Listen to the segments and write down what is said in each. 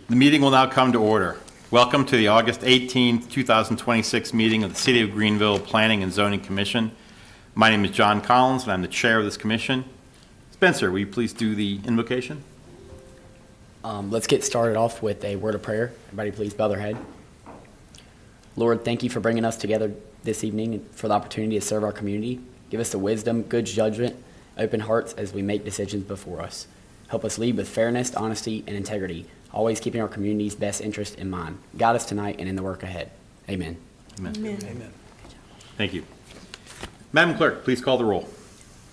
The meeting will now come to order. Welcome to the August 18th, 2026 meeting of the City of Greenville Planning and Zoning Commission. My name is John Collins, and I'm the chair of this commission. Spencer, will you please do the invocation? Let's get started off with a word of prayer. Everybody please bow their head. Lord, thank you for bringing us together this evening and for the opportunity to serve our community. Give us the wisdom, good judgment, open hearts as we make decisions before us. Help us lead with fairness, honesty, and integrity, always keeping our community's best interest in mind. Guide us tonight and in the work ahead. Amen. Amen. Amen. Thank you. Madam Clerk, please call the roll.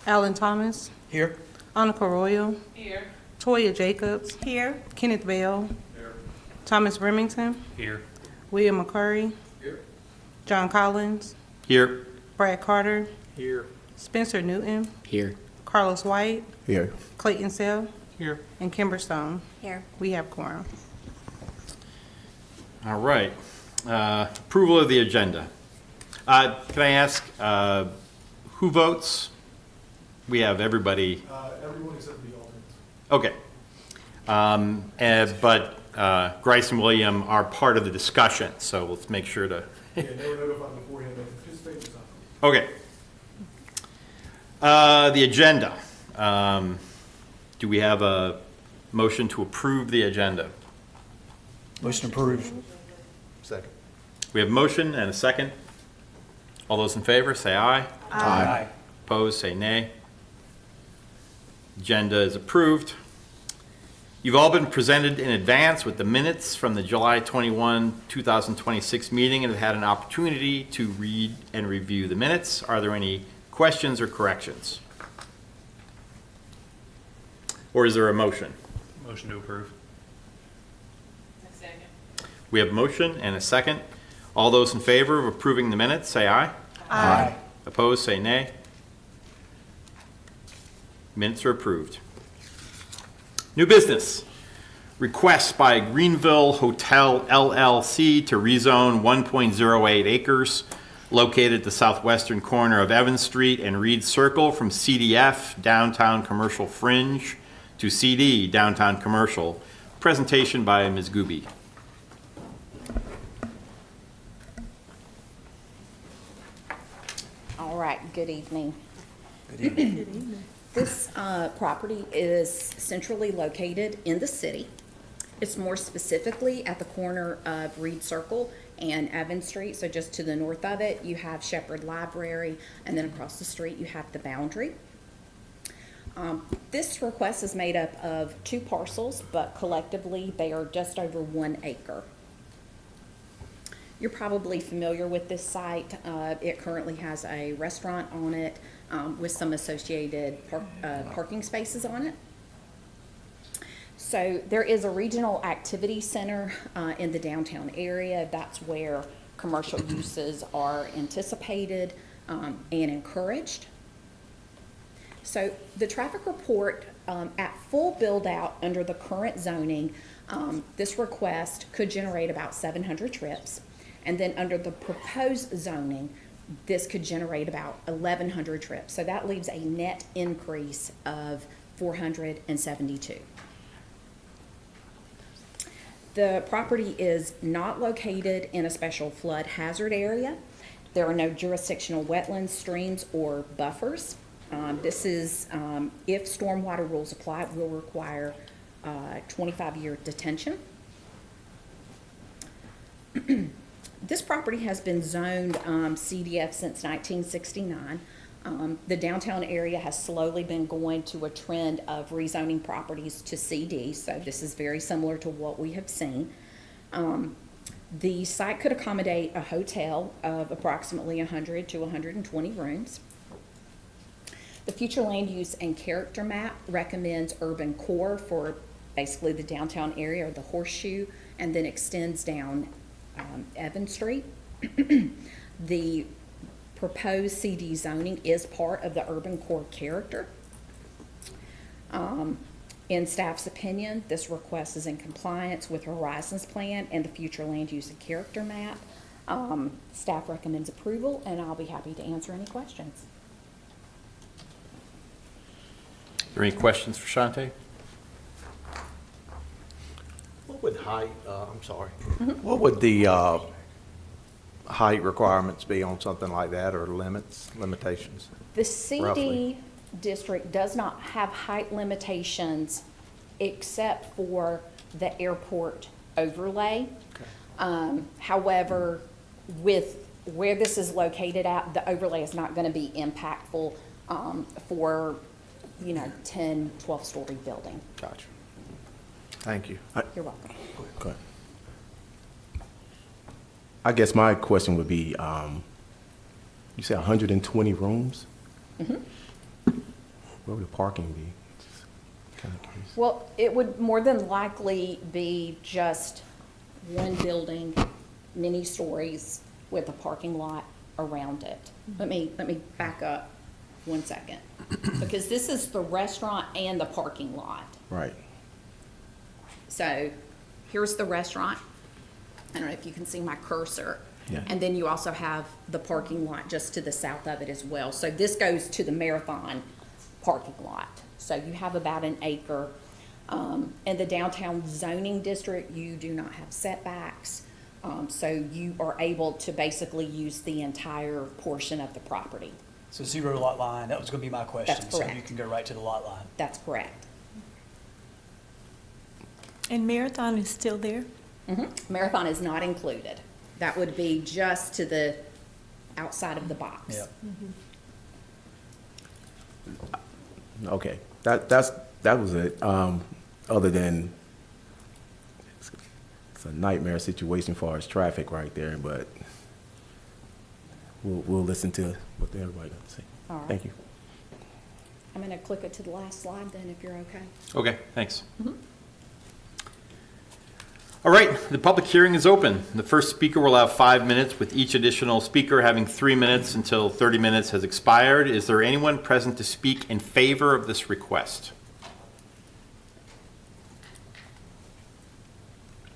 Alan Thomas. Here. Annika Royal. Here. Toya Jacobs. Here. Kenneth Bell. Here. Thomas Remington. Here. William McCurry. Here. John Collins. Here. Brad Carter. Here. Spencer Newton. Here. Carlos White. Here. Clayton Sell. Here. And Kimber Stone. Here. We have quorum. All right. Approval of the agenda. Can I ask who votes? We have everybody. Everyone except the alternates. Okay. But Grice and William are part of the discussion, so let's make sure to. Yeah, they were notified beforehand, they participate in something. Okay. The agenda. Do we have a motion to approve the agenda? Motion approved. Second. We have a motion and a second. All those in favor, say aye. Aye. Opposed, say nay. Agenda is approved. You've all been presented in advance with the minutes from the July 21, 2026 meeting and have had an opportunity to read and review the minutes. Are there any questions or corrections? Or is there a motion? Motion to approve. We have a motion and a second. All those in favor of approving the minutes, say aye. Aye. Opposed, say nay. Minutes are approved. New business. Request by Greenville Hotel LLC to rezone 1.08 acres located at the southwestern corner of Evans Street and Reed Circle from CDF, Downtown Commercial Fringe, to CD, Downtown Commercial. Presentation by Ms. Gooby. All right, good evening. This property is centrally located in the city. It's more specifically at the corner of Reed Circle and Evans Street. So just to the north of it, you have Shepherd Library, and then across the street, you have the Boundary. This request is made up of 2 parcels, but collectively, they are just over 1 acre. You're probably familiar with this site. It currently has a restaurant on it with some associated parking spaces on it. So there is a regional activity center in the downtown area. That's where commercial uses are anticipated and encouraged. So the traffic report at full build out under the current zoning, this request could generate about 700 trips. And then under the proposed zoning, this could generate about 1,100 trips. So that leaves a net increase of 472. The property is not located in a special flood hazard area. There are no jurisdictional wetlands, streams, or buffers. This is, if stormwater rules apply, it will require 25-year detention. This property has been zoned CDF since 1969. The downtown area has slowly been going to a trend of rezoning properties to CD, so this is very similar to what we have seen. The site could accommodate a hotel of approximately 100 to 120 rooms. The future land use and character map recommends urban core for basically the downtown area or the horseshoe, and then extends down Evans Street. The proposed CD zoning is part of the urban core character. In staff's opinion, this request is in compliance with Horizons Plan and the future land use and character map. Staff recommends approval, and I'll be happy to answer any questions. Are there any questions for Shante? What would height, I'm sorry, what would the height requirements be on something like that, or limitations? The CD Roughly. district does not have height limitations except for the airport overlay. However, with where this is located at, the overlay is not going to be impactful for, 10, 12-story building. Gotcha. Thank you. You're welcome. Okay. I guess my question would be, you said 120 rooms? Where would the parking be? Just kind of curious. Well, it would more than likely be just one building, many stories with a parking lot around it. Let me back up 1 second. Because this is the restaurant and the parking lot. Right. So here's the restaurant. I don't know if you can see my cursor. Yeah. And then you also have the parking lot just to the south of it as well. So this goes to the Marathon parking lot. So you have about an acre. In the downtown zoning district, you do not have setbacks. So you are able to basically use the entire portion of the property. So 0 lot line, that was gonna be my question. That's So you correct. can go right to the lot line. That's correct. And Marathon is still there? Marathon is not included. That would be just to the outside of the box. Yep. Okay. That was it. Other than, it's a nightmare situation as far as traffic right there, but we'll listen to what everybody got to say. All right. Thank you. I'm going to click it to the last slide then, if you're okay. Okay, thanks. All right, the public hearing is open. The first speaker will have 5 minutes, with each additional speaker having 3 minutes until 30 minutes has expired. Is there anyone present to speak in favor of this request?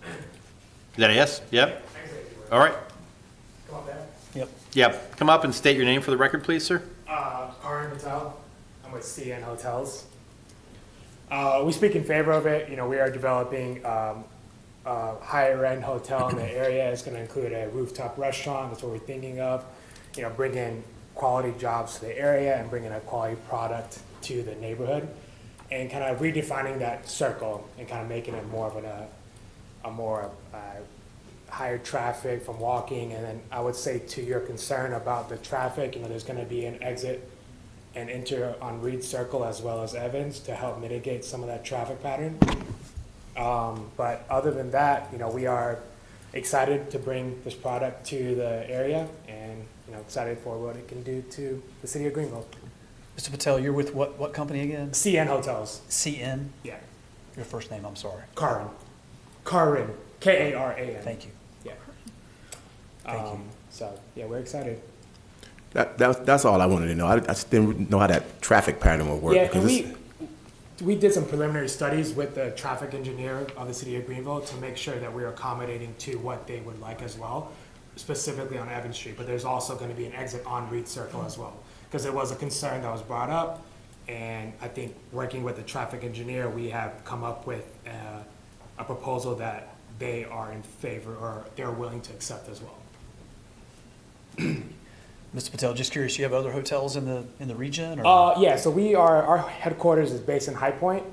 Is that a yes? Yep. All right. Come on, Dan. Yep. Yep. Come up and state your name for the record, please, sir. Karan Patel. I'm with CN Hotels. We speak in favor of it. We are developing a higher-end hotel in the area. It's going to include a rooftop restaurant. That's what we're thinking of. Bring in quality jobs to the area and bringing a quality product to the neighborhood, and kind of redefining that circle and kind of making it more of a more higher traffic from walking. And then I would say, to your concern about the traffic, there's going to be an exit and enter on Reed Circle as well as Evans to help mitigate some of that traffic pattern. But other than that, we are excited to bring this product to the area, and excited for what it can do to the city of Greenville. Mr. Patel, you're with what company again? CN Hotels. CN? Yeah. Your first name, I'm sorry. Karan, Karan. Thank you. Yeah. Thank you. So yeah, we're excited. That's all I wanted to know. I just didn't know how that traffic pattern would work. Yeah, because and it's- we did some preliminary studies with the traffic engineer of the city of Greenville to make sure that we're accommodating to what they would like as well, specifically on Evans Street. But there's also going to be an exit on Reed Circle as well, because there was a concern that was brought up. And I think working with the traffic engineer, we have come up with a proposal that they are in favor, or they're willing to accept as well. Mr. Patel, just curious, you have other hotels in the region, or? Yeah, so our headquarters is based in High Point.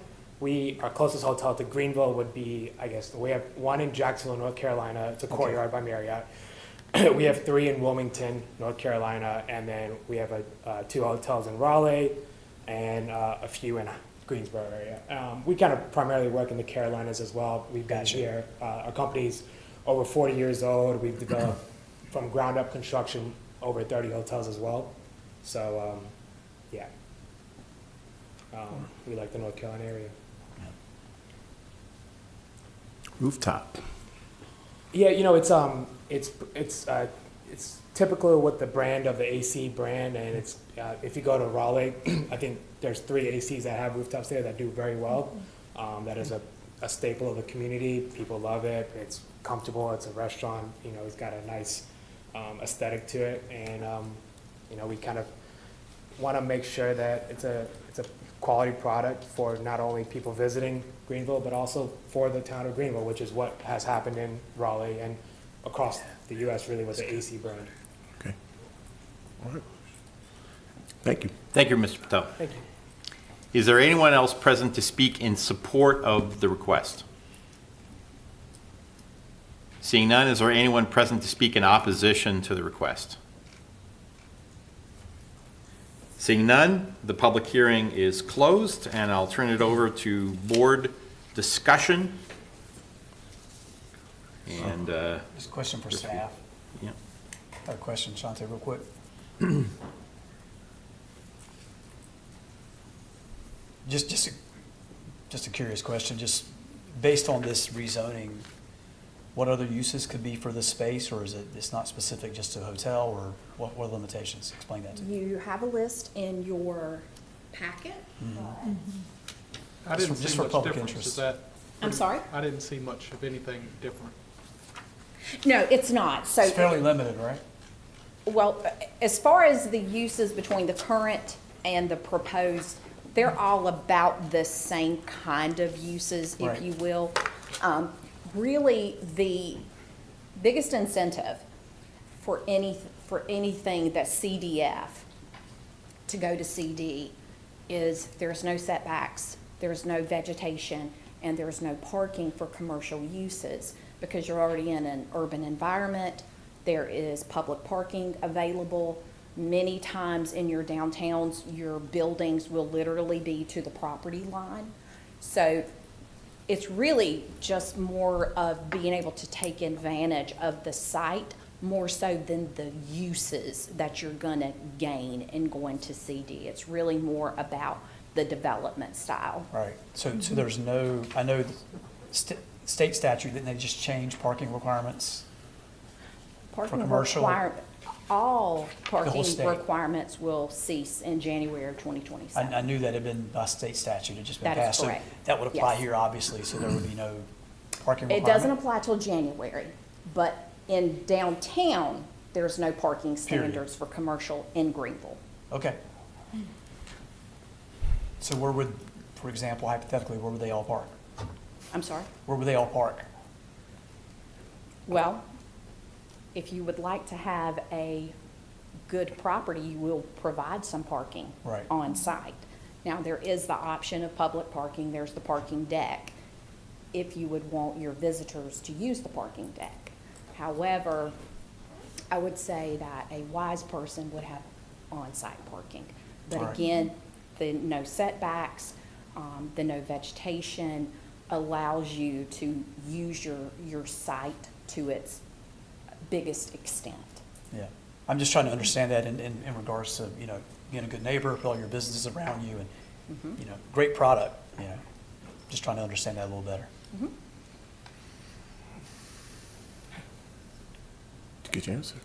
Our closest hotel to Greenville would be, I guess, we have one in Jacksonville, North Carolina. It's a Courtyard by Marriott. We have 3 in Wilmington, North Carolina, and then we have 2 hotels in Raleigh and a few in Greensboro area. We kind of primarily work in the Carolinas as well. We've been Gotcha. here. Our company's over 40 years old. We've developed from ground up construction over 30 hotels as well. So, yeah. We like the North Carolina area. Rooftop. Yeah, it's typical with the brand of the AC brand, and it's if you go to Raleigh, I think there's 3 ACs that have rooftops there that do very well. That is a staple of the community. People love it. It's comfortable. It's a restaurant. It's got a nice aesthetic to it, and we kind of want to make sure that it's a quality product for not only people visiting Greenville, but also for the town of Greenville, which is what has happened in Raleigh and across the U.S. really with the AC brand. Okay. All right. Thank you. Thank you, Mr. Patel. Thank you. Is there anyone else present to speak in support of the request? Seeing none, is there anyone present to speak in opposition to the request? Seeing none, the public hearing is closed, and I'll turn it over to board discussion. And, Just a question for staff. yeah. I have a question, Shante, real quick. Just a curious question, just based on this rezoning, what other uses could be for this space, or is it's not specific just to hotel, or what are the limitations? Explain that to me. You have a list in your packet. I didn't Just see for much public difference. interest. Is that? I'm sorry? I didn't see much of anything different. No, it's not. So, It's fairly limited, right? well, as far as the uses between the current and the proposed, they're all about the same kind of uses, if Right. you will. Really, the biggest incentive for anything that's CDF to go to CD is there's no setbacks, there's no vegetation, and there's no parking for commercial uses because you're already in an urban environment. There is public parking available. Many times in your downtowns, your buildings will literally be to the property line. So it's really just more of being able to take advantage of the site more so than the uses that you're gonna gain in going to CD. It's really more about the development style. Right, so there's no, I know state statute, didn't they just change parking requirements? Parking commercial? all parking state? requirements will cease in January of I 2027. knew that had been by state statute, it just been That is passed. So correct. that would apply Yes. here, obviously, so there would be no parking It requirement? doesn't apply till January, but in downtown, there's no parking standards for commercial in Greenville. Okay. So where would, for example, hypothetically, where would they all park? I'm sorry? Where would they all park? Well, if you would like to have a good property, you will provide some parking Right. on site. Now, there is the option of public parking, there's the parking deck, if you would want your visitors to use the parking deck. However, I would say that a wise person would have on-site parking. But Right. again, the no setbacks, the no vegetation allows you to use your site to its biggest extent. Yeah, I'm just trying to understand that in regards to, being a good neighbor, with all your businesses around you, and, great product, just trying to understand that a little better. To get your answer.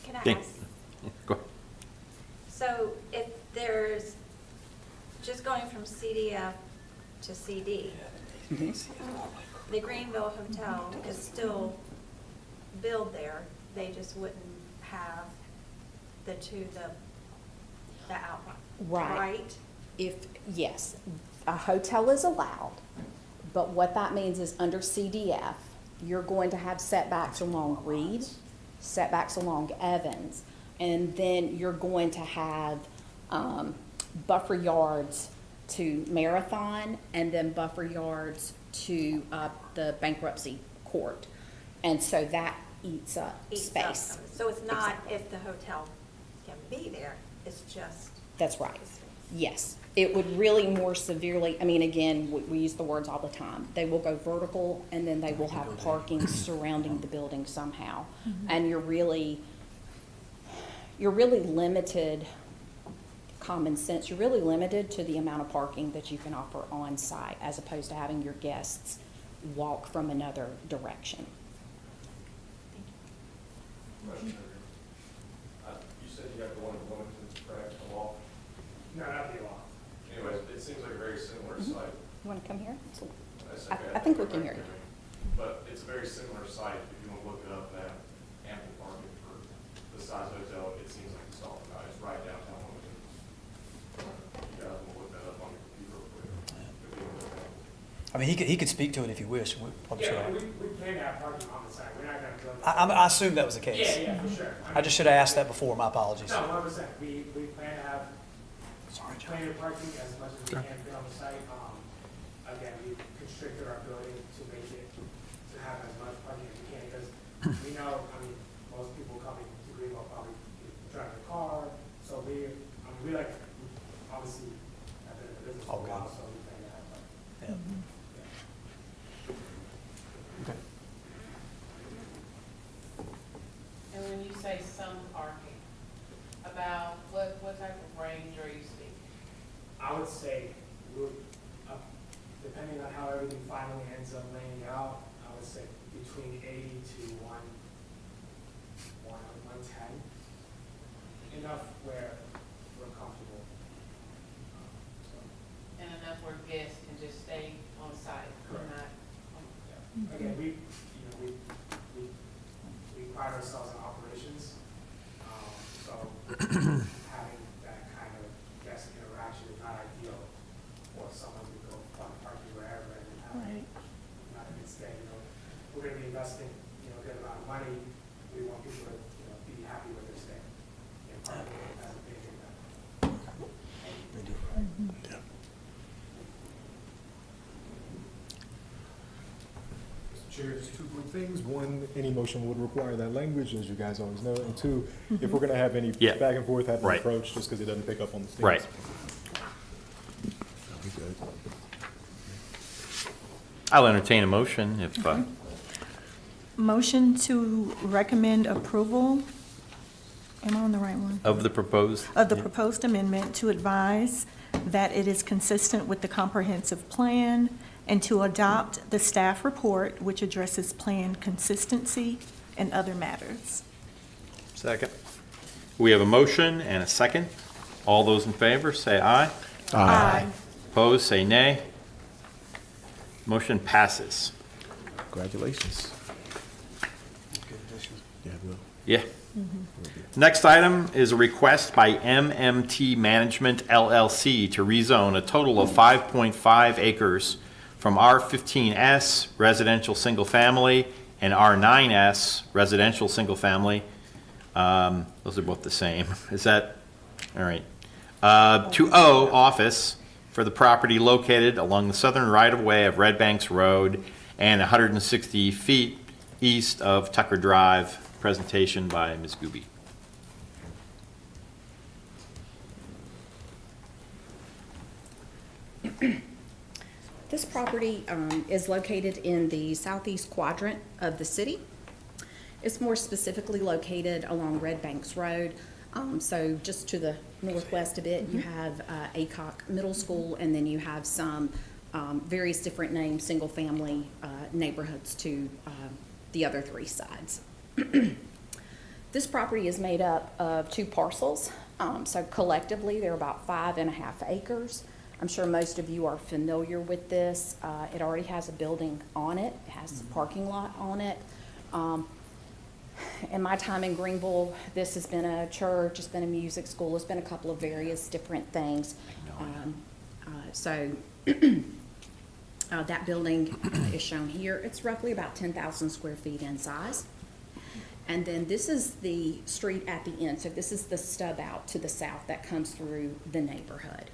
Can I Okay. ask, Go ahead. so if there's, just going from CDF to CD, the Greenville Hotel is still billed there, they just wouldn't have the outline, Right. right? Yes, a hotel is allowed, but what that means is under CDF, you're going to have setbacks along Reed, setbacks along Evans, and then you're going to have buffer yards to Marathon, and then buffer yards to the bankruptcy court. And so that eats up Eats up. space. So it's not Exactly. if the hotel can be there, it's just. That's right. Yes. It would really more severely, I mean, again, we use the words all the time. They will go vertical and then they will have parking surrounding the building somehow. And you're really limited, common sense, you're really limited to the amount of parking that you can offer on site as opposed to having your guests walk from another direction. You said you got the one in Wilmington, correct, the law? No, not the law. Anyways, it seems like a very similar site. You want to come here? That's I okay, think we I'm can back hear you. there. But it's a very similar site, if you want to look it up, they have ample parking for the size hotel, it seems I mean, he could speak to it if you wish. We probably should. Yeah, we plan to have parking on the site. We're not gonna build. I assumed that was the case. Yeah, for sure. I just should have asked that before. My apologies. No, 100%. We plan to have Sorry, John. plenty of parking as much as we can fit on the site. Again, we constricted our building to make it, to have as much parking as we can, because we know, I mean, most people coming to Greenville probably drive their car, so we like, obviously, have been in the business for a Okay. while, so we plan to have, like, Yeah. Okay. And when you say some parking, about what type of range are you speaking? I would say, depending on how everything finally ends up laying out, I would say between 80 to 110. Enough where we're comfortable. And enough where guests can just stay on site, Correct. not, Again, we pride ourselves on operations, so having that kind of guest interaction is not ideal for someone to go find parking wherever and have not a good stay. We're going to be investing, a good amount of money. We want people to, be happy with their stay. And parking has a big impact. Chair, just two quick things. One, any motion would require that language, as you guys always know. And two, if we're gonna have any Yeah. back and forth, have an Right. approach, just because it doesn't pick up on the stage. Right. We good. I'll entertain a motion if, Motion to recommend approval, am I on the right one? of the proposed. Of the proposed amendment to advise that it is consistent with the comprehensive plan and to adopt the staff report which addresses plan consistency and other matters. Second. We have a motion and a second. All those in favor, say aye. Aye. Opposed, say nay. Motion passes. Congratulations. Yeah, Will. Yeah. Next item is a request by MMT Management LLC to rezone a total of 5.5 acres from R15S Residential Single Family and R9S Residential Single Family. Those are both the same. Is that, all right. To O Office for the property located along the southern right-of-way of Red Banks Road and 160 feet east of Tucker Drive. Presentation by Ms. Gooby. This property is located in the southeast quadrant of the city. It's more specifically located along Red Banks Road. So just to the northwest a bit, you have Acock Middle School, and then you have some various different named single-family neighborhoods to the other three sides. This property is made up of two parcels. So collectively, they're about 5.5 acres. I'm sure most of you are familiar with this. It already has a building on it. It has a parking lot on it. In my time in Greenville, this has been a church, it's been a music school, it's been a couple of various different things. That building is shown here. It's roughly about 10,000 square feet in size. And then this is the street at the end. So this is the stub out to the south that comes through the neighborhood.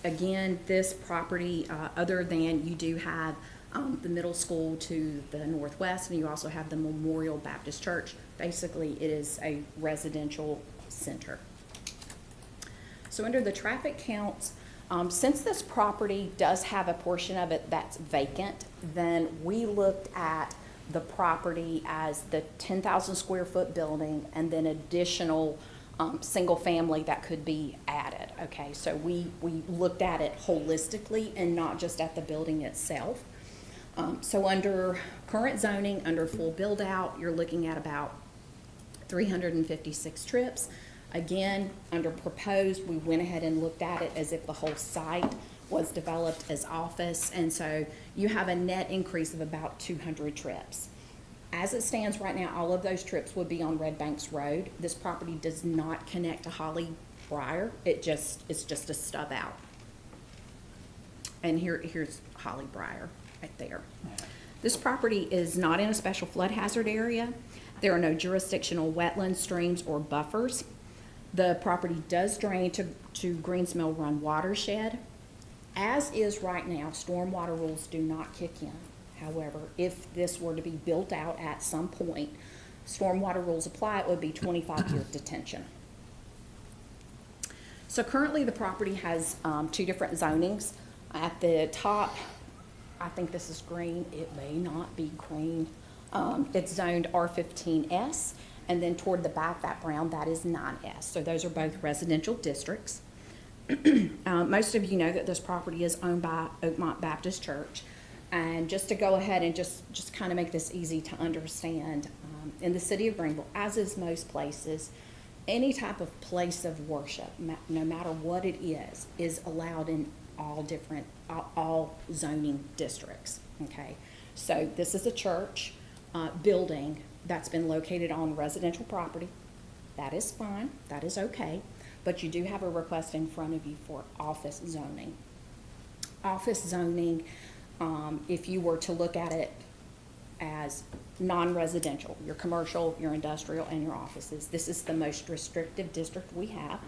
Again, this property, other than you do have the middle school to the northwest, and you also have the Memorial Baptist Church. Basically, it is a residential center. So under the traffic counts, since this property does have a portion of it that's vacant, then we looked at the property as the 10,000 square foot building and then additional single family that could be added, okay? So we looked at it holistically and not just at the building itself. So under current zoning, under full build out, you're looking at about 356 trips. Again, under proposed, we went ahead and looked at it as if the whole site was developed as office, and so you have a net increase of about 200 trips. As it stands right now, all of those trips would be on Red Banks Road. This property does not connect to Holly Briar. It's just a stub out. and here's Holly Briar right there. This property is not in a special flood hazard area. There are no jurisdictional wetlands, streams, or buffers. The property does drain to Greens Mill Run watershed. As is right now, stormwater rules do not kick in. However, if this were to be built out at some point, stormwater rules apply, it would be 25-year detention. So currently, the property has two different zonings. At the top, I think this is green, it may not be green. It's zoned R15S, and then toward the back, that brown, that is 9S. So those are both residential districts. Most of you know that this property is owned by Oakmont Baptist Church. And just to go ahead and just kind of make this easy to understand, in the city of Greenville, as is most places, any type of place of worship, no matter what it is allowed in all zoning districts, okay? So this is a church building that's been located on residential property. That is fine, that is okay, but you do have a request in front of you for office zoning. Office zoning, if you were to look at it as non-residential, your commercial, your industrial, and your offices, this is the most restrictive district we have.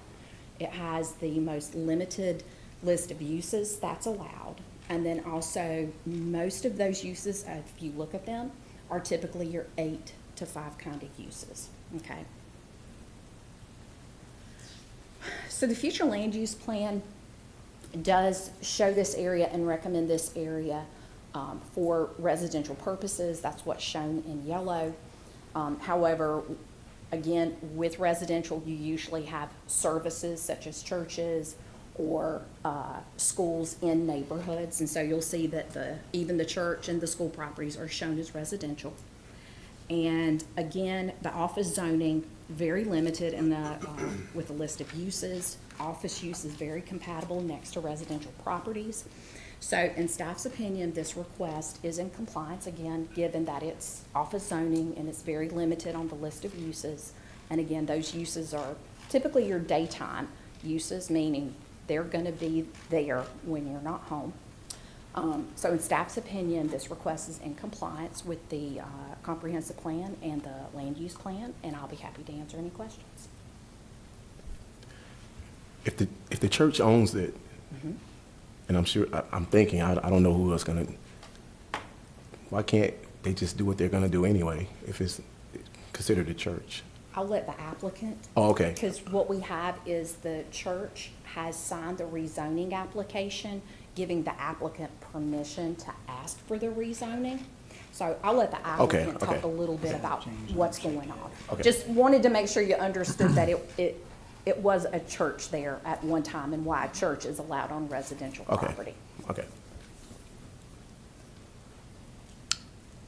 It has the most limited list of uses that's allowed. And then also, most of those uses, if you look at them, are typically your 8 to 5 kind of uses, okay? So the future land use plan does show this area and recommend this area for residential purposes. That's what's shown in yellow. However, again, with residential, you usually have services such as churches or schools in neighborhoods. And so you'll see that even the church and the school properties are shown as residential. And again, the office zoning, very limited in with a list of uses. Office use is very compatible next to residential properties. So in staff's opinion, this request is in compliance, again, given that it's office zoning and it's very limited on the list of uses. And again, those uses are typically your daytime uses, meaning they're going to be there when you're not home. So in staff's opinion, this request is in compliance with the comprehensive plan and the land use plan, and I'll be happy to answer any questions. If the church owns it, and I'm sure, I'm thinking, I don't know who else gonna, why can't they just do what they're gonna do anyway, if it's considered a church? I'll let the applicant. Oh, okay. Because what we have is the church has signed the rezoning application, giving the applicant permission to ask for the rezoning. So I'll let the applicant talk a little bit about what's going on. Okay. Just wanted to make sure you understood that it was a church there at one time and why a church is allowed on residential property. Okay.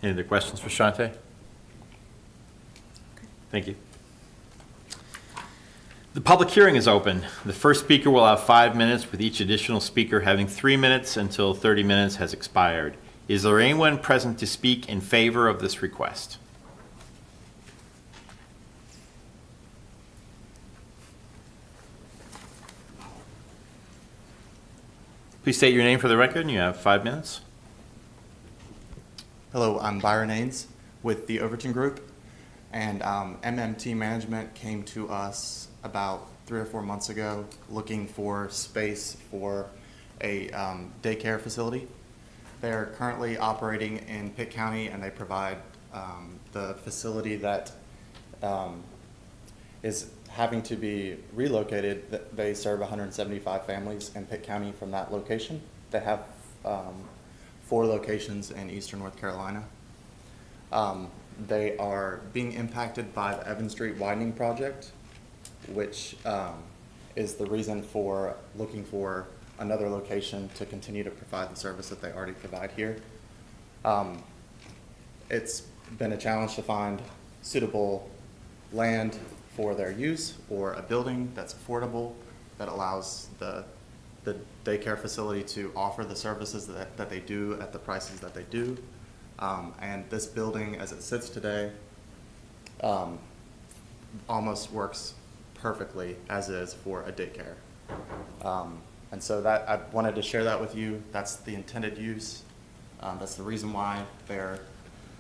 Any other questions for Shante? Thank you. The public hearing is open. The first speaker will have 5 minutes, with each additional speaker having 3 minutes until 30 minutes has expired. Is there anyone present to speak in favor of this request? Please state your name for the record, and you have 5 minutes. Hello, I'm Byron Ains with the Overton Group, and MMT Management came to us about 3 or 4 months ago looking for space for a daycare facility. They're currently operating in Pitt County, and they provide the facility that is having to be relocated. They serve 175 families in Pitt County from that location. They have 4 locations in eastern North Carolina. They are being impacted by the Evans Street widening project, which is the reason for looking for another location to continue to provide the service that they already provide here. It's been a challenge to find suitable land for their use, or a building that's affordable, that allows the daycare facility to offer the services that they do at the prices that they do. And this building, as it sits today, almost works perfectly as is for a daycare. And so that, I wanted to share that with you. That's the intended use. That's the reason why they're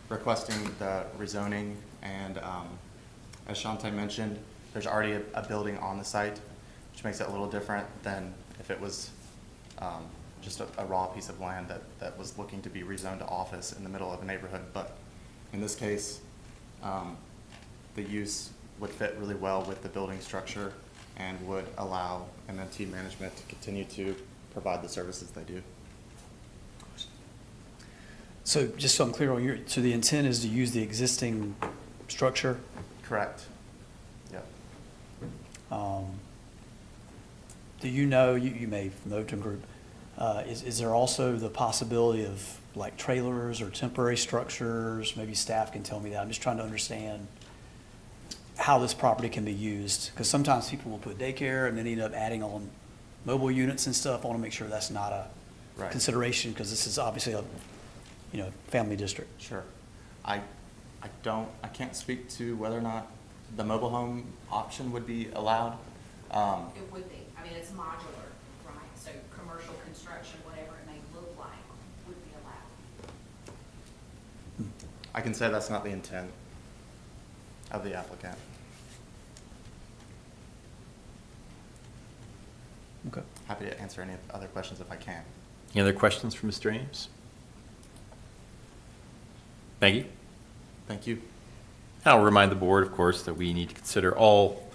requesting the rezoning. And as Shante mentioned, there's already a building on the site, which makes it a little different than if it was just a raw piece of land that was looking to be rezoned to office in the middle of a neighborhood. But in this case, the use would fit really well with the building structure and would allow MMT management to continue to provide the services they do. So just so I'm clear on so the intent is to use the existing structure? Correct. Yep. Do you know, you may from the Overton Group, is there also the possibility of like trailers or temporary structures? Maybe staff can tell me that. I'm just trying to understand how this property can be used. Because sometimes people will put daycare and then end up adding on mobile units and stuff. I want to make sure that's not a Right. consideration because this is obviously a, family district. Sure. I can't speak to whether or not the mobile home option would be allowed. It would be. I mean, it's modular, right? So commercial construction, whatever it may look like, would be allowed. I can say that's not the intent of the applicant. Okay. Happy to answer any other questions if I can. Any other questions for Mr. Ames? Thank you. Thank you. I'll remind the board, of course, that we need to consider all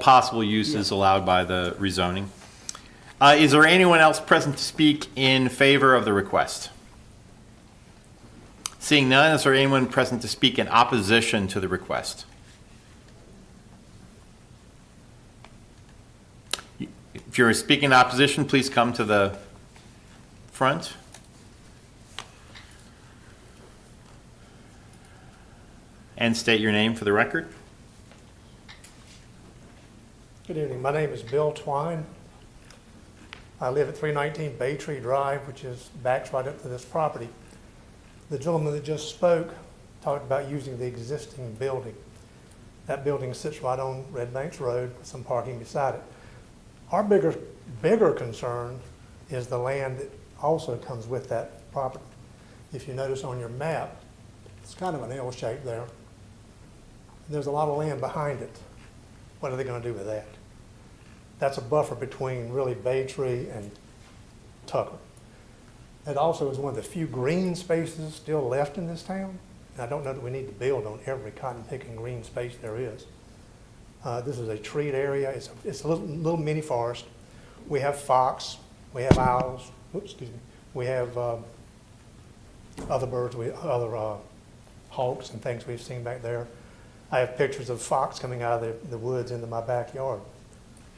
possible uses allowed by the rezoning. Is there anyone else present to speak in favor of the request? Seeing none, is there anyone present to speak in opposition to the request? If you're speaking in opposition, please come to the front. And state your name for the record. Good evening. My name is Bill Twine. I live at 319 Bay Tree Drive, which backs right up to this property. The gentleman that just spoke talked about using the existing building. That building sits right on Red Banks Road with some parking beside it. Our bigger concern is the land that also comes with that property. If you notice on your map, it's kind of an L shape there. There's a lot of land behind it. What are they going to do with that? That's a buffer between really Bay Tree and Tucker. It also is one of the few green spaces still left in this town. And I don't know that we need to build on every cotton picking green space there is. This is a treed area. It's a little mini forest. We have fox, we have owls, we have other birds, other hawks and things we've seen back there. I have pictures of fox coming out of the woods into my backyard,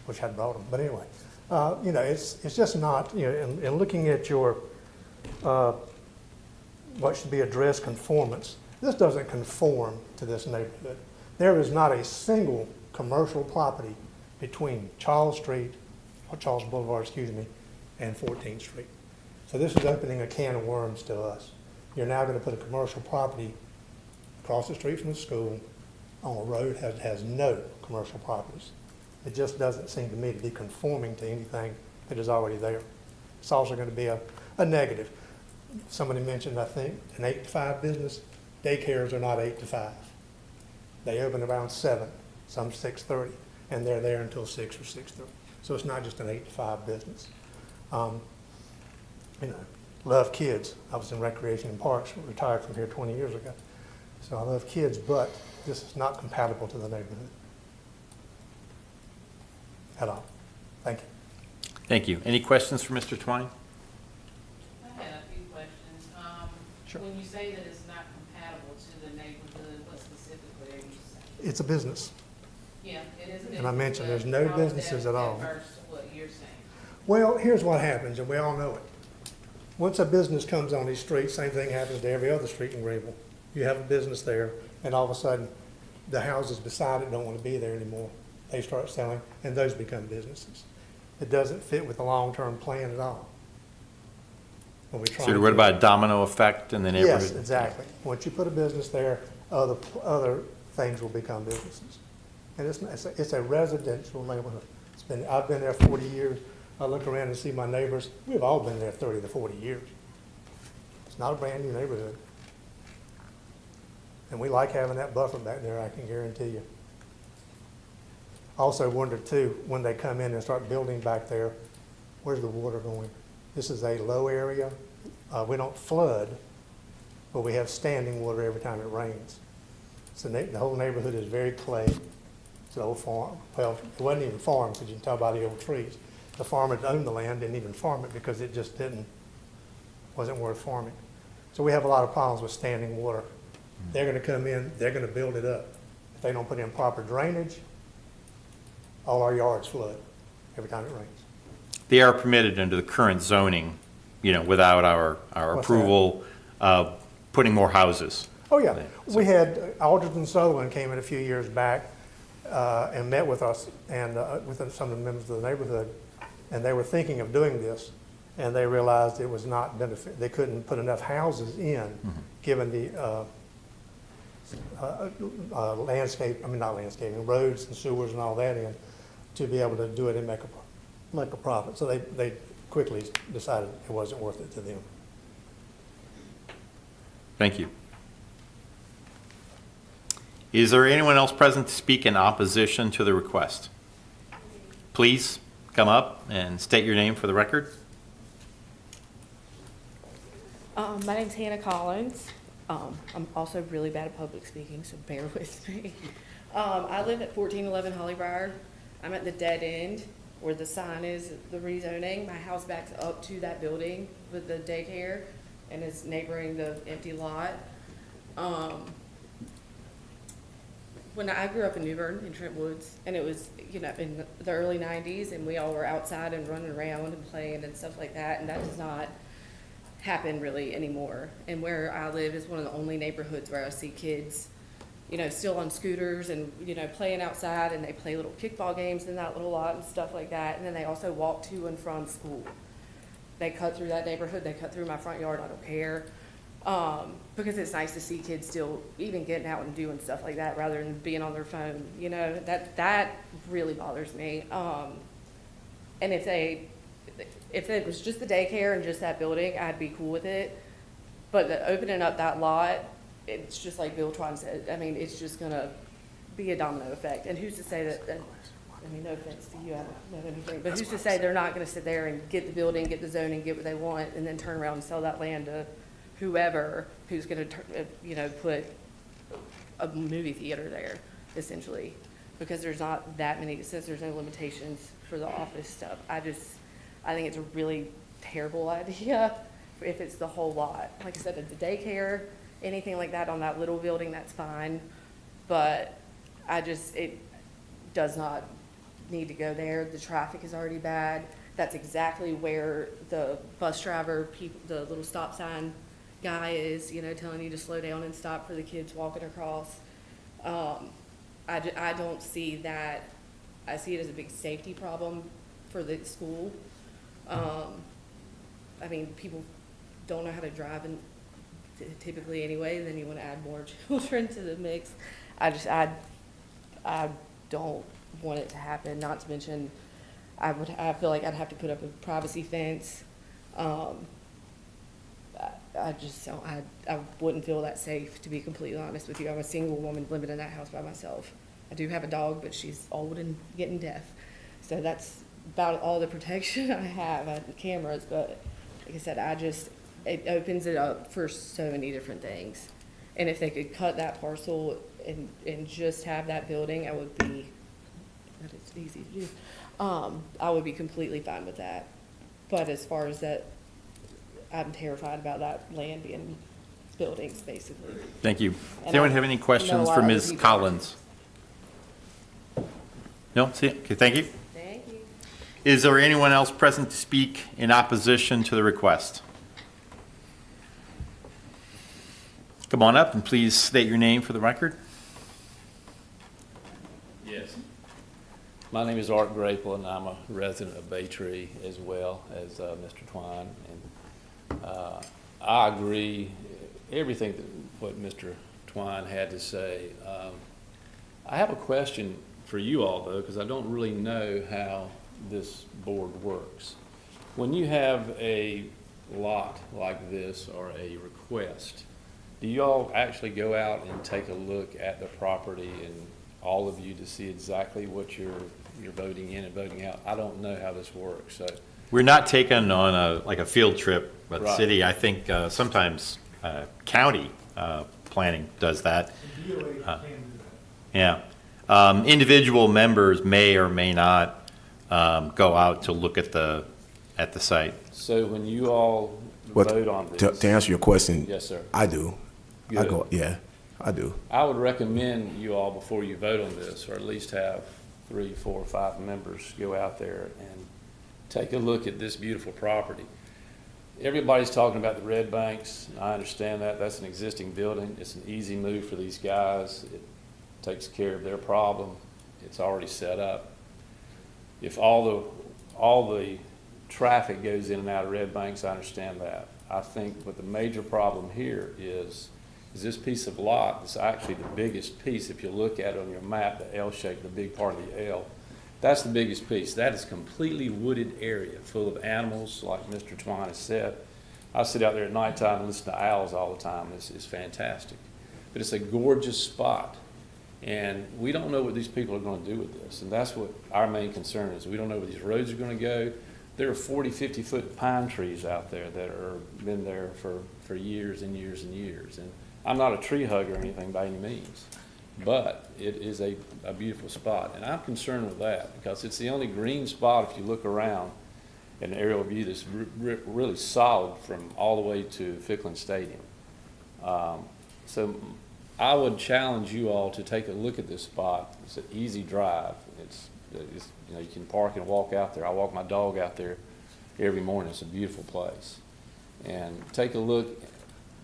which I brought them. But anyway, it's just not, in looking at your, what should be addressed conformance, this doesn't conform to this neighborhood. There is not a single commercial property between Charles Boulevard, and 14th Street. So this is opening a can of worms to us. You're now going to put a commercial property across the street from the school on a road that has no commercial properties. It just doesn't seem to me to be conforming to anything that is already there. It's also going to be a negative. Somebody mentioned, I think, an 8 to 5 business. Daycares are not 8 to 5. They open around 7, some 6:30, and they're there until 6 or 6:30. So it's not just an 8 to 5 business. Love kids. I was in Recreation and Parks, retired from here 20 years ago. So I love kids, but this is not compatible to the neighborhood at all. Thank you. Thank you. Any questions for Mr. Twine? I had a few questions. Sure. When you say that it's not compatible to the neighborhood, what specifically are you saying? It's a business. Yeah, it is a business. And I mentioned there's but no how is businesses that at all. adverse to what you're saying? Well, here's what happens, and we all know it. Once a business comes on these streets, same thing happens to every other street in Greenville. You have a business there, and all of a sudden, the houses beside it don't want to be there anymore. They start selling, and those become businesses. It doesn't fit with the long-term plan at all. When we try So you're worried about a domino effect in the neighborhood? Yes, exactly. Once you put a business there, other things will become businesses. And it's a residential neighborhood. I've been there 40 years. I look around and see my neighbors, we've all been there 30 to 40 years. It's not a brand-new neighborhood. And we like having that buffer back there, I can guarantee you. I also wondered too, when they come in and start building back there, where's the water going? This is a low area. We don't flood, but we have standing water every time it rains. So the whole neighborhood is very clay. It's an old farm. Well, it wasn't even farm, because you can tell by the old trees. The farmer that owned the land didn't even farm it because it just wasn't worth farming. So we have a lot of problems with standing water. They're gonna come in, they're gonna build it up. If they don't put in proper drainage, all our yards flood every time it rains. They are permitted under the current zoning, without our What's approval, putting more houses. Oh, yeah. We had Alderman Sutherland came in a few years back and met with us and with some of the members of the neighborhood, and they were thinking of doing this, and they realized it was not benefit. They couldn't put enough houses in, given the roads and sewers and all that in, to be able to do it and make a profit. So they quickly decided it wasn't worth it to them. Thank you. Is there anyone else present to speak in opposition to the request? Please come up and state your name for the record. My name's Hannah Collins. I'm also really bad at public speaking, so bear with me. I live at 1411 Hollybriar. I'm at the dead end where the sign is, the rezoning. My house backs up to that building with the daycare and is neighboring the empty lot. When I grew up in New Bern, in Trent Woods, and it was, in the early 90s, and we all were outside and running around and playing and stuff like that, and that does not happen really anymore. And where I live is one of the only neighborhoods where I see kids, still on scooters and, playing outside, and they play little kickball games in that little lot and stuff like that, and then they also walk to and from school. They cut through that neighborhood, they cut through my front yard, I don't care. Because it's nice to see kids still even getting out and doing stuff like that rather than being on their phone, that really bothers me. And if it was just the daycare and just that building, I'd be cool with it. But opening up that lot, it's just like Bill Twine said, it's just gonna be a domino effect. And who's to say that, no offense to you, I don't know anything, but who's to say they're not gonna sit there and get the building, get the zoning, get what they want, and then turn around and sell that land to whoever who's going to put a movie theater there, essentially, because there's not that many, since there's no limitations for the office stuff. I think it's a really terrible idea if it's the whole lot. Like I said, at the daycare, anything like that on that little building, that's fine, but it does not need to go there. The traffic is already bad. That's exactly where the bus driver, the little stop sign guy is, telling you to slow down and stop for the kids walking across. I don't see that. I see it as a big safety problem for the school. People don't know how to drive typically anyway, then you want to add more children to the mix. I don't want it to happen, not to mention I feel like I'd have to put up a privacy fence. I wouldn't feel that safe, to be completely honest with you. I'm a single woman living in that house by myself. I do have a dog, but she's old and getting deaf. So that's about all the protection I have. I have cameras, but like I said, it opens it up for so many different things. And if they could cut that parcel and just have that building, that it's easy to do. I would be completely fine with that. But as far as that, I'm terrified about that land being buildings, basically. Thank you. Does And anyone I have any questions know for our Ms. people. Collins? No? See, okay, thank you. Thank you. Is there anyone else present to speak in opposition to the request? Come on up and please state your name for the record. Yes. My name is Art Grapel, and I'm a resident of Baytree as well as Mr. Twine. And I agree everything what Mr. Twine had to say. I have a question for you all, though, because I don't really know how this board works. When you have a lot like this or a request, do you all actually go out and take a look at the property and all of you to see exactly what you're voting in and voting out? I don't know how this works, so. We're not taken on like a field trip, but Right. city, I think sometimes county planning does that. Yeah. Individual members may or may not go out to look at the site. So when you all Well, vote on to this. answer your question. Yes, sir. I do. I Good. go, yeah, I do. I would recommend you all, before you vote on this, or at least have 3, 4, 5 members go out there and take a look at this beautiful property. Everybody's talking about the Red Banks. I understand that. That's an existing building. It's an easy move for these guys. It takes care of their problem. It's already set up. If all the traffic goes in and out of Red Banks, I understand that. I think what the major problem here is this piece of lot is actually the biggest piece. If you look at it on your map, the L shape, the big part of the L, that's the biggest piece. That is completely wooded area full of animals, like Mr. Twine has said. I sit out there at nighttime and listen to owls all the time. It's fantastic. But it's a gorgeous spot. And we don't know what these people are going to do with this. And that's what our main concern is. We don't know where these roads are going to go. There are 40, 50-foot pine trees out there that are been there for years and years and years. And I'm not a tree hugger or anything by any means, but it is a beautiful spot. And I'm concerned with that because it's the only green spot, if you look around, an aerial view that's really solid from all the way to Ficklin Stadium. So I would challenge you all to take a look at this spot. It's an easy drive. It's you know, you can park and walk out there. I walk my dog out there every morning. It's a beautiful place. And take a look.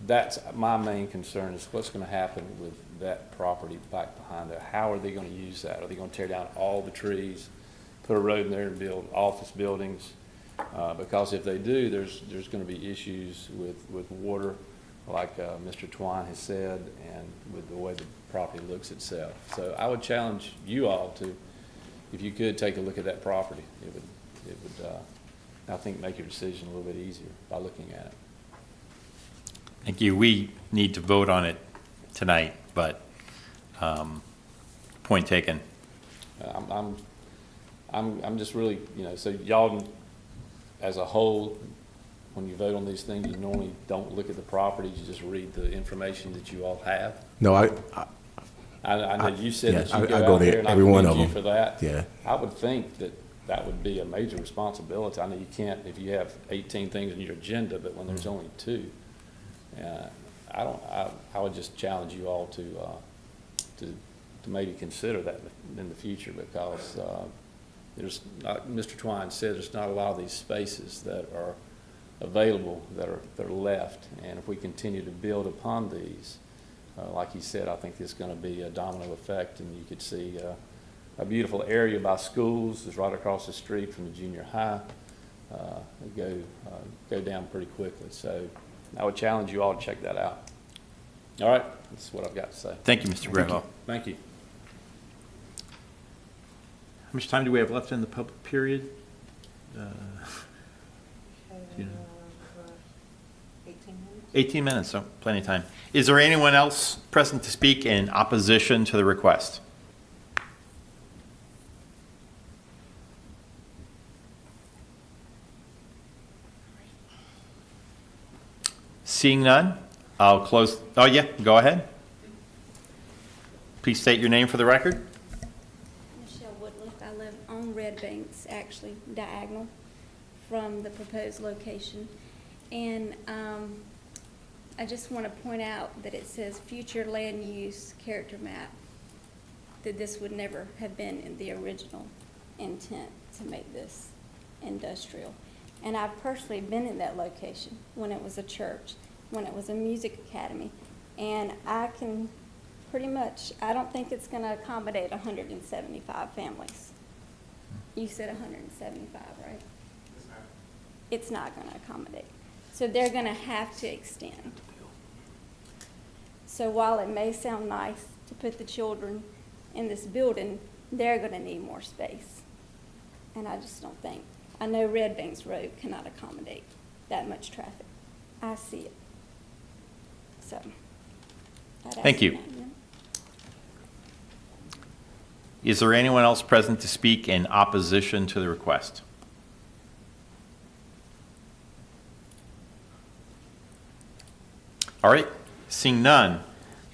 That's my main concern is what's going to happen with that property back behind there. How are they going to use that? Are they going to tear down all the trees, put a road in there and build office buildings? Because if they do, there's going to be issues with water, like Mr. Twine has said, and with the way the property looks itself. So I would challenge you all to, if you could, take a look at that property. It would I think, make your decision a little bit easier by looking at it. Thank you. We need to vote on it tonight, but point taken. I'm just really, you know, so y'all, as a whole, when you vote on these things, you normally don't look at the properties, you just read the information that you all have. No, I know you said that you I go out there, there, and I every one of commend you them. for that. Yeah. I would think that would be a major responsibility. I know you can't, if you have 18 things on your agenda, but when there's only 2, I would just challenge you all to maybe consider that in the future, because there's not, Mr. Twine said, there's not a lot of these spaces that are available that are left, and if we continue to build upon these, like he said, I think there's going to be a domino effect, and you could see a beautiful area by schools is right across the street from the junior high. Go down pretty quickly. So I would challenge you all to check that out. All right, that's what I've got to say. Thank you, Mr. Graham. Thank you. How much time do we have left in the public period? You know. 18 minutes. 18 minutes, so plenty of time. Is there anyone else present to speak in opposition to the request? Seeing none, I'll close. Oh, yeah, go ahead. Please state your name for the record. Michelle Woodliff. I live on Red Banks, actually diagonal from the proposed location. And I just want to point out that it says future land use character map, that this would never have been in the original intent to make this industrial. And I've personally been in that location when it was a church, when it was a music academy. And I can pretty much, I don't think it's going to accommodate 175 families. You said 175, right? It's not going to accommodate. So they're going to have to extend. So while it may sound nice to put the children in this building, they're going to need more space. And I just don't think, I know Red Banks Road cannot accommodate that much traffic. I see it. So. I'd ask Thank you. that, yeah. Is there anyone else present to speak in opposition to the request? All right, seeing none,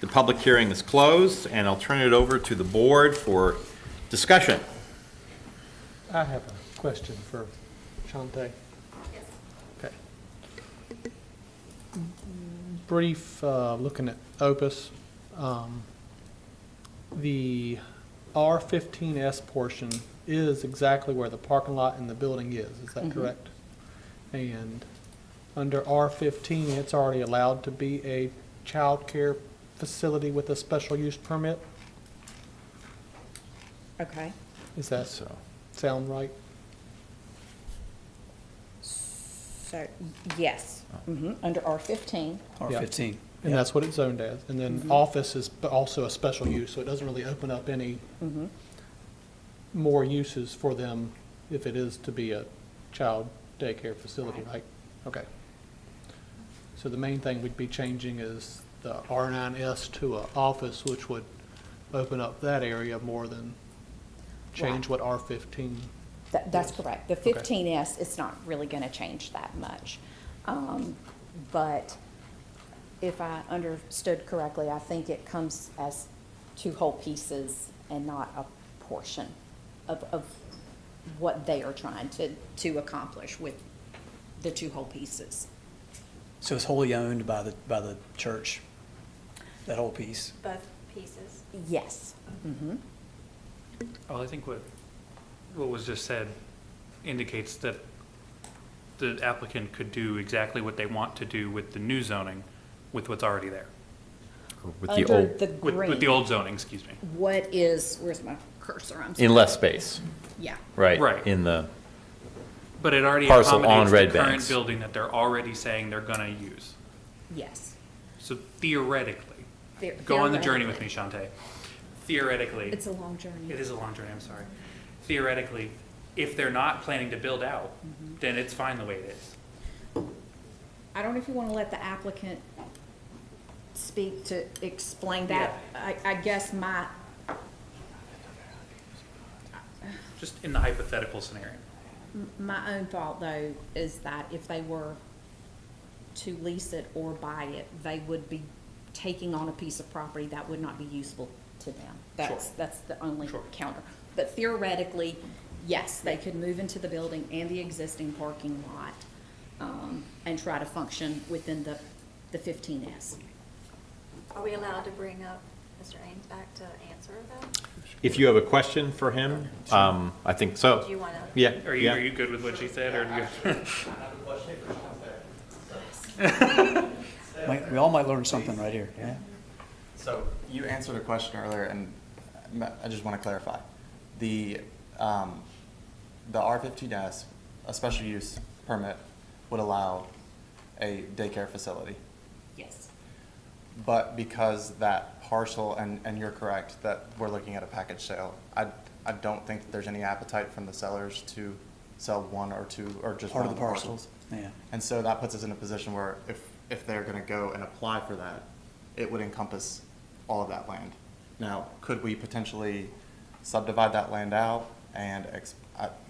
the public hearing is closed, and I'll turn it over to the board for discussion. I have a question for Shante. Yes. Okay. Brief, looking at Opus, the R15S portion is exactly where the parking lot and the building is that correct? And under R15, it's already allowed to be a child care facility with a special use permit? Okay. Is that So, sound right? So, yes, under R15. R15. And that's what it's zoned as. And then office is also a special use, so it doesn't really open up any more uses for them if it is to be a child daycare facility, right? Okay. So the main thing we'd be changing is the R9S to a office, which would open up that area more than change what R15. That's correct. The 15S, it's not really going to change that much. But if I understood correctly, I think it comes as two whole pieces and not a portion of what they are trying to accomplish with the two whole pieces. So it's wholly owned by the church, that whole piece? Both pieces. Yes. Well, I think what was just said indicates that the applicant could do exactly what they want to do with the new zoning with what's already there. with Under the old, the With green. the old zoning, excuse me. What is, where's my cursor? I'm sorry. in less space, Yeah. right? Right. In the, But it already Parcel on accommodates the Red current Banks. building that they're already saying they're gonna use. Yes. So theoretically, The- go on the journey with theoretically. me, Shante. Theoretically. It's a long journey. It is a long journey, I'm sorry. Theoretically, if they're not planning to build out, then it's fine the way it is. I don't know if you want to let the applicant speak to explain that. I guess Just in the hypothetical scenario. my own thought, though, is that if they were to lease it or buy it, they would be taking on a piece of property that would not be useful to them. That's the only counter. But theoretically, yes, they could move into the building and the existing parking lot, and try to function within the 15S. Are we allowed to bring up Mr. Ains back to answer that? if you have a question for him, I think so. Do you wanna- Yeah. Are yeah. you good with what she said, or do you? We all might learn something right here, yeah? So you answered a question earlier, and I just want to clarify. The R15S, a special use permit, would allow a daycare facility. Yes. But because that parcel, and you're correct, that we're looking at a package sale, I don't think that there's any appetite from the sellers to sell one or two, or just Part one of of the the parcel, parcels. yeah. And so that puts us in a position where if they're gonna go and apply for that, it would encompass all of that land. Now, could we potentially subdivide that land out? And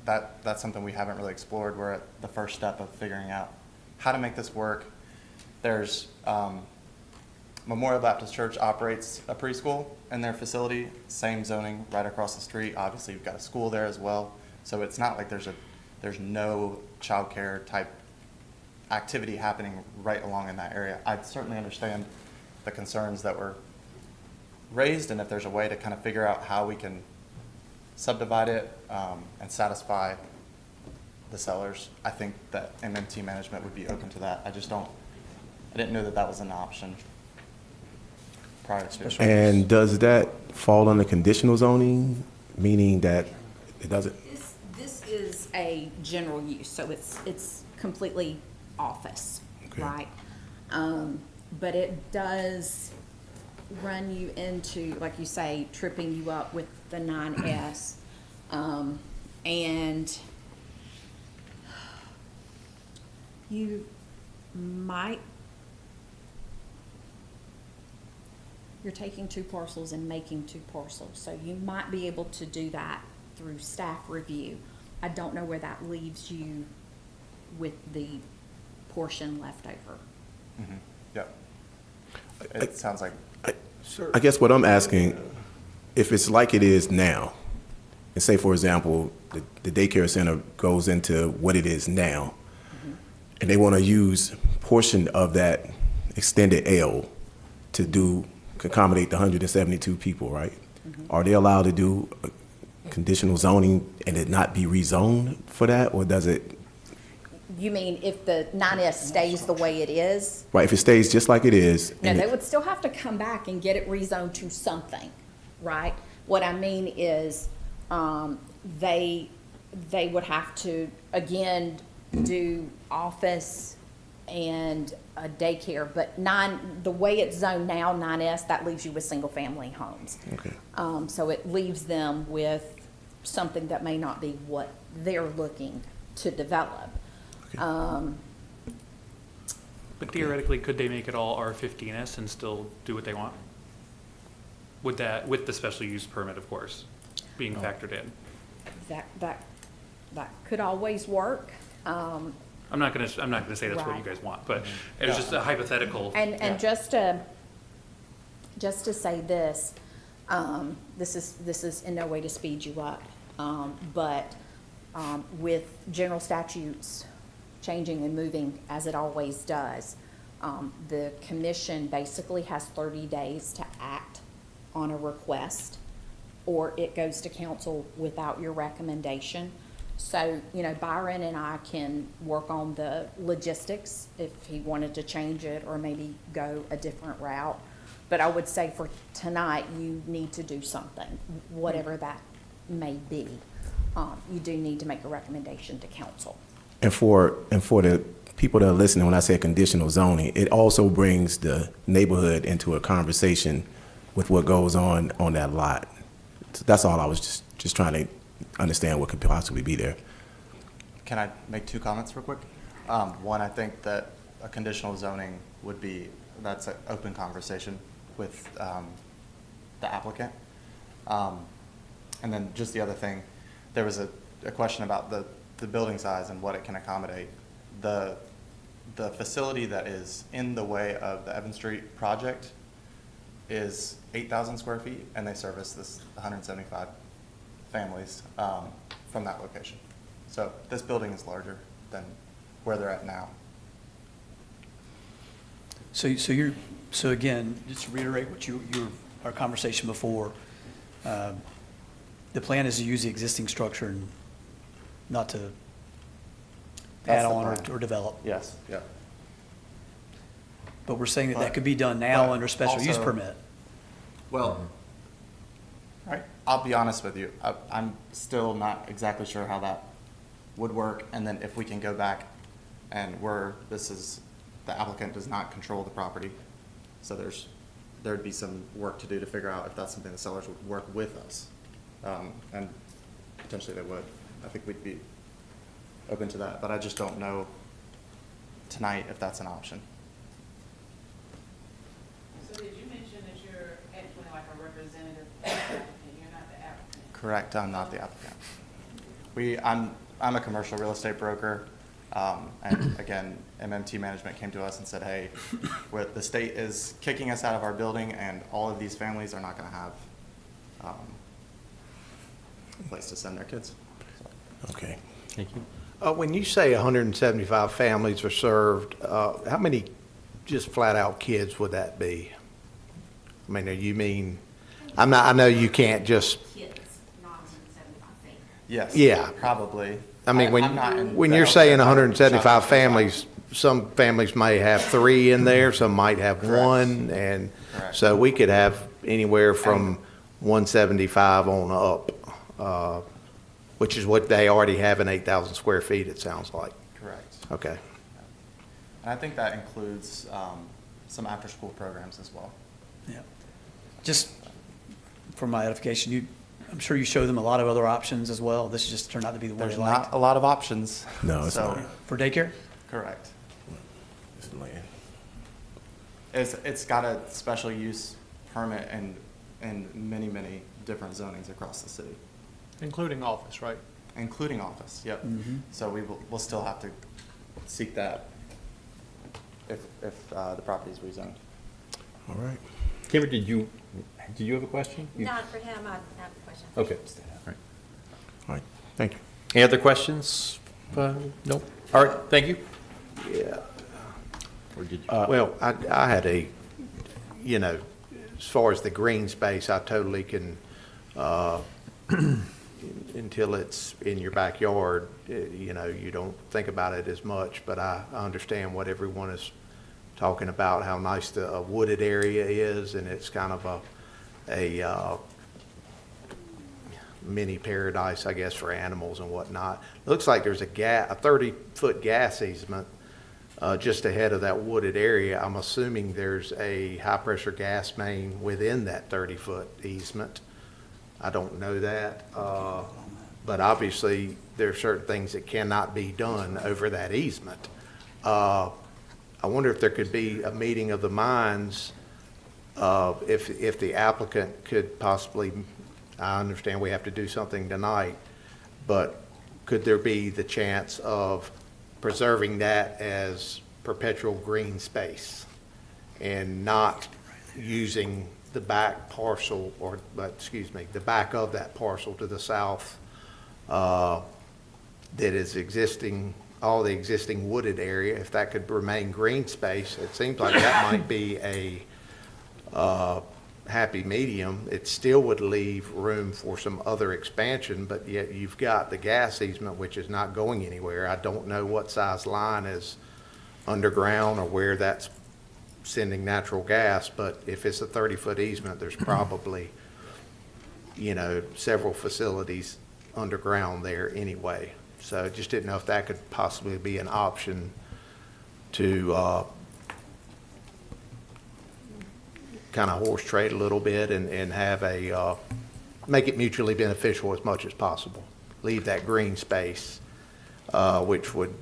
that's something we haven't really explored. We're at the first step of figuring out how to make this work. There's, Memorial Baptist Church operates a preschool in their facility, same zoning right across the street. Obviously, we've got a school there as well. So it's not like there's no childcare type activity happening right along in that area. I certainly understand the concerns that were raised, and if there's a way to kind of figure out how we can subdivide it and satisfy the sellers, I think that MMT management would be open to that. I didn't know that that was an option prior to. And does that fall under conditional zoning, meaning that it doesn't? This is a general use, so it's completely office, right? But it does run you into, like you say, tripping you up with the 9S. And you might, you're taking two parcels and making two parcels, so you might be able to do that through staff review. I don't know where that leaves you with the portion left over. Mm-hmm. Yep. It sounds like. I guess what I'm asking, if it's like it is now, and say, for example, the daycare center goes into what it is now, and they want to use portion of that extended L to accommodate the 172 people, right? Are they allowed to do conditional zoning and it not be rezoned for that, or does it? You mean if the 9S stays the way it is? Right, if it stays just like it is. No, and they would still have to come back and get it rezoned to something, right? What I mean is, they would have to, again, do office and a daycare, but the way it's zoned now, 9S, that leaves you with single-family homes. Okay. So it leaves them with something that may not be what they're looking to develop. But theoretically, could they make it all R15S and still do what they want? With the special use permit, of course, being factored in. That could always work. I'm not gonna say that's what Right. you guys want, but it was just a hypothetical. And just to say this, this is in no way to speed you up, but with general statutes changing and moving as it always does, the commission basically has 30 days to act on a request, or it goes to council without your recommendation. So, Byron and I can work on the logistics if he wanted to change it or maybe go a different route. But I would say for tonight, you need to do something, whatever that may be. You do need to make a recommendation to council. And for the people that are listening, when I say conditional zoning, it also brings the neighborhood into a conversation with what goes on that lot. So that's all I was just trying to understand what could possibly be there. Can I make two comments real quick? One, I think that a conditional zoning that's an open conversation with the applicant. And then just the other thing, there was a question about the building size and what it can accommodate. The facility that is in the way of the Evan Street project is 8,000 square feet, and they service this 175 families from that location. So this building is larger than where they're at now. So again, just to reiterate what our conversation before, the plan is to use the existing structure and not to That's add the on plan. or develop. Yes, yeah. But we're saying that could be done now But under special use also- permit. Well, I'll be honest with you. I'm still not exactly sure how that would work. And then if we can go back and the applicant does not control the property. So there'd be some work to do to figure out if that's something the sellers would work with us. And potentially they would. I think we'd be open to that, but I just don't know tonight if that's an option. So did you mention that you're actually like a representative of the applicant, you're not the applicant? Correct, I'm not the applicant. I'm a commercial real estate broker, and again, MMT Management came to us and said, hey, the state is kicking us out of our building, and all of these families are not gonna have a place to send their kids. Okay. Thank you. When you say 175 families are served, how many just flat-out kids would that be? I mean, I know you can't just, Kids, not 175 feet. Yes. Yeah. Probably. I mean, I'm not in when the you're saying healthcare 175 shop. families, some families may have 3 in there, some might have Correct. 1, and Correct. so we could have anywhere from 175 on up, which is what they already have in 8,000 square feet, it sounds like. Correct. Okay. And I think that includes some after-school programs as well. Yeah. Just for my edification, I'm sure you show them a lot of other options as well. This just turned out to be the one There's they liked. not a lot of options. No, it's So- not. For daycare? Correct. It's land. It's got a special use permit and many different zonings across the city, Including office, right? including office, yep. So we'll still have to seek that if the property is rezoned. All right. Kimber, did you have a question? Not for him, I have a question. Okay. All right. All right. Thank you. Any other questions? Nope. All right, thank you. Yeah. Or did you? Well, I had a, as far as the green space, I totally can, until it's in your backyard, you don't think about it as much, but I understand what everyone is talking about, how nice the wooded area is, and it's kind of a mini paradise, I guess, for animals and whatnot. Looks like there's a 30-foot gas easement just ahead of that wooded area. I'm assuming there's a high-pressure gas main within that 30-foot easement. I don't know that, but obviously there are certain things that cannot be done over that easement. I wonder if there could be a meeting of the minds, if the applicant could possibly, I understand we have to do something tonight, but could there be the chance of preserving that as perpetual green space and not using the back parcel the back of that parcel to the south that is existing, all the existing wooded area, if that could remain green space? It seems like that might be a happy medium. It still would leave room for some other expansion, but yet you've got the gas easement, which is not going anywhere. I don't know what size line is underground or where that's sending natural gas, but if it's a 30-foot easement, there's probably, several facilities underground there anyway. So just didn't know if that could possibly be an option to kind of horse trade a little bit and have make it mutually beneficial as much as possible. Leave that green space, which would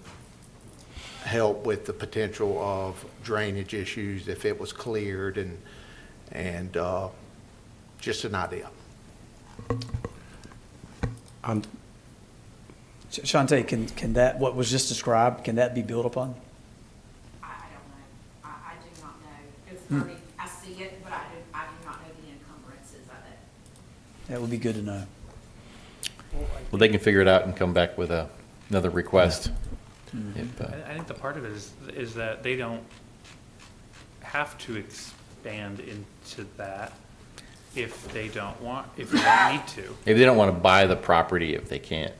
help with the potential of drainage issues if it was cleared, and just an idea. Shantae, can that, what was just described, can that be built upon? I don't know. I do not know. It's 30, I see it, but I do not know the encumbrances of it. That would be good to know. Well, they can figure it out and come back with another request. If, I think the part of it is that they don't have to expand into that if they don't need to. If they don't want to buy the property, if they can't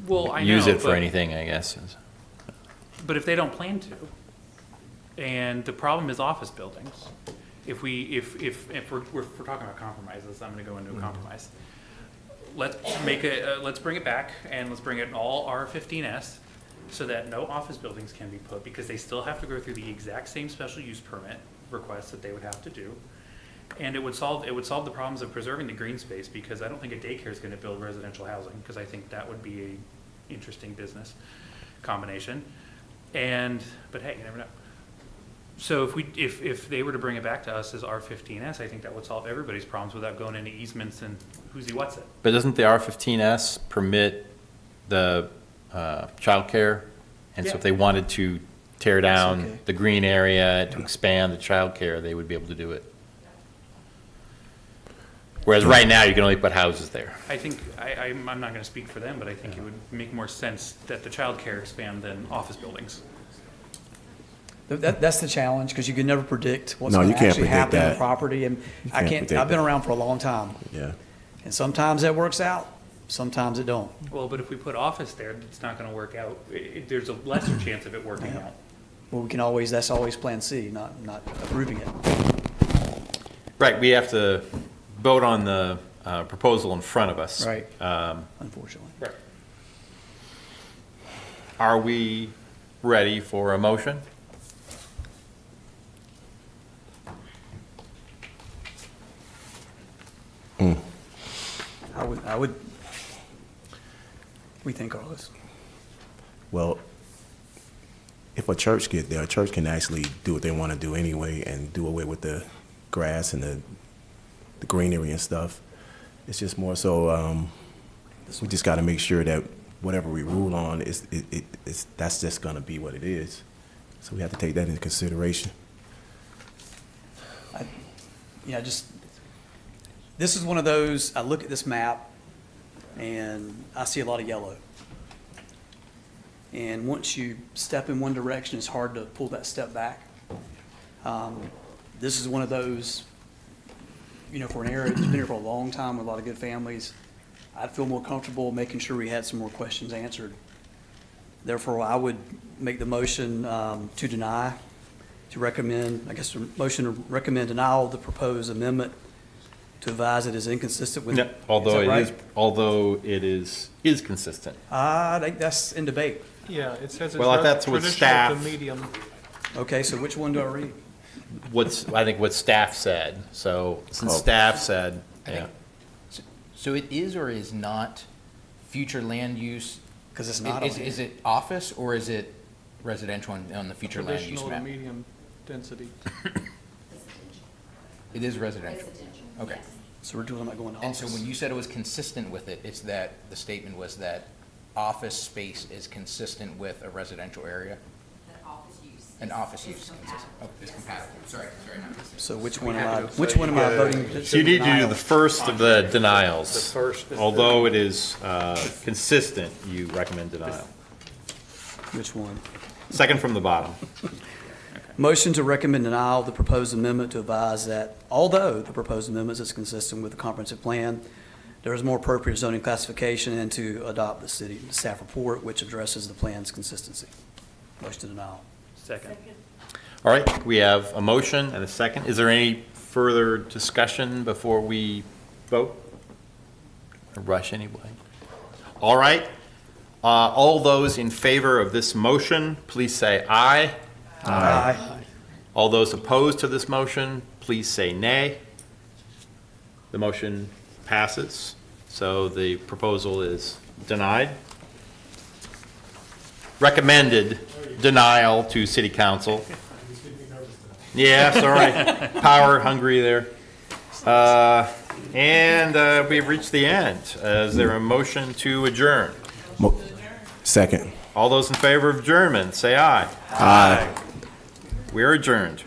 Well, I use know, it for but- anything, I guess. But if they don't plan to, and the problem is office buildings, if we're talking about compromises, I'm gonna go into a compromise. Let's bring it back, and let's bring it all R15S, so that no office buildings can be put, because they still have to go through the exact same special use permit requests that they would have to do. And it would solve the problems of preserving the green space, because I don't think a daycare is gonna build residential housing, because I think that would be a interesting business combination. But hey, you never know. So if they were to bring it back to us as R15S, I think that would solve everybody's problems without going into easements and who's he what's it. But doesn't the R15S permit the childcare? And so Yeah. if they wanted to tear That's down okay. the green area to expand the childcare, they would be able to do it. Whereas right now, you can only put houses there. I think, I'm not gonna speak for them, but I think it would make more sense that the childcare expand than office buildings. That's the challenge, because you can never predict what's No, going you to can't actually predict happen in that. the property. And can't predict I've been that. around for a long time, Yeah. and sometimes that works out, sometimes it don't. Well, but if we put office there, it's not gonna work out. There's a lesser chance of it working out. Well, we can always, that's always Plan C, not approving it. Right, we have to vote on the proposal in front of us. Right. Unfortunately. Right. Are we ready for a motion? what do you think, Carlos? Well, if a church get there, a church can actually do what they want to do anyway and do away with the grass and the greenery and stuff. It's just more so, we just got to make sure that whatever we rule on, that's just going to be what it is. So we have to take that into consideration. This is one of those, I look at this map and I see a lot of yellow. And once you step in one direction, it's hard to pull that step back. This is one of those, for an area that's been here for a long time with a lot of good families, I'd feel more comfortable making sure we had some more questions answered. Therefore, I would make the motion to deny, to recommend, the motion to recommend denial of the proposed amendment to advise it is inconsistent with. No, although it is consistent. I think that's in debate. Yeah, it says it's Well, that's what traditional staff- to medium. Okay, so which one do I read? I think what staff said. So since staff said, yeah. So it is or is not future land use? Because it's not on here. Is it office or is it residential on the future land use Traditional to map? medium density. It is residential? Okay. So we're talking about going to And so office. when you said it was consistent with it, it's that, the statement was that office space is consistent with a residential area? An office use is consistent, is compatible, sorry, not consistent. So which one am I voting? So you need to do the first of the denials. The first is Although it is consistent, you recommend denial. Which one? Second from the bottom. Motion to recommend denial of the proposed amendment to advise that although the proposed amendment is consistent with the comprehensive plan, there is more appropriate zoning classification and to adopt the city staff report which addresses the plan's consistency. Motion to denial. Second. All right, we have a motion and a second. Is there any further discussion before we vote? Rush anybody? All right. All those in favor of this motion, please say aye. Aye. All those opposed to this motion, please say nay. The motion passes, so the proposal is denied. Recommended denial to city council. Yeah, sorry, power hungry there. And we've reached the end. Is there a motion to adjourn? Second. All those in favor of adjournment, say aye. Aye. We are adjourned.